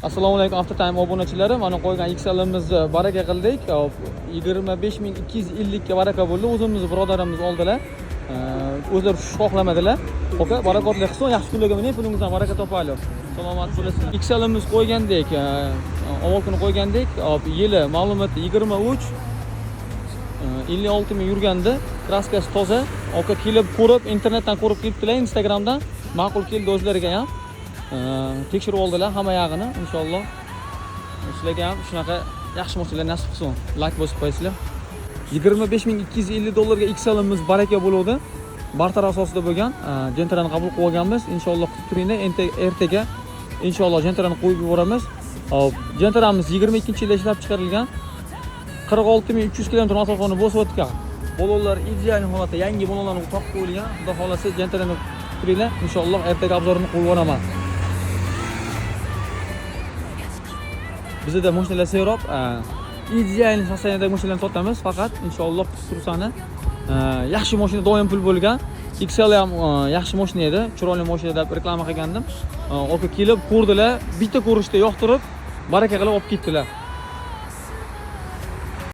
Assalomu alaykum Aftertime obunachilari. Mana qo'ygan XL'imizni baraka qildik. 25250 ga baraka bo'ldi. O'zimiz birodarimiz oldilar. O'zlari xohlamadilar. Xo'p, barakotli qilsin, yaxshi kunlarga mining pulingizdan baraka topaylik. Salomat bo'lasiz. XL'imiz qo'ygandek, avval kuni qo'ygandek, yili ma'lumoti 23 56 ming yurgandi. Kraskasi toza. Oka kelib ko'rib, internetdan ko'rib kelibdilar, Instagramdan. Ma'qul keldi o'zlariga ham. Tekshirib oldilar hamma yog'ini, inshaalloh. Sizlarga ham shunaqa yaxshi mashinalar nasib qilsin. Like bosib qo'yasizlar. 25250 dollarga XL'imiz baraka bo'ldi. Bartar asosida bo'lgan. Gentrani qabul qilib olganmiz. Inshaalloh kutib turinglar. Ertaga inshaalloh Gentrani qo'yib yuboramiz. Gentramiz 22-yilda ishlab chiqarilgan. 46300 km masofani bosib o'tgan. Balolar ideal holatda, yangi balolarni taqib qo'yilgan. Xudo xolasa Gentrani turinglar. Inshaalloh ertaga obzorini qo'yib yuboraman. Bizda mashinalar serob, ideal sostaniyadagi mashinalarni sotamiz, faqat inshaalloh kursani yaxshi mashina doim pul bo'lgan. XL ham yaxshi mashina edi, chiroyli mashina deb reklama qilgandim. Oka kelib ko'rdilar, bitta ko'rishda yoqtirib, baraka qilib olib ketdilar.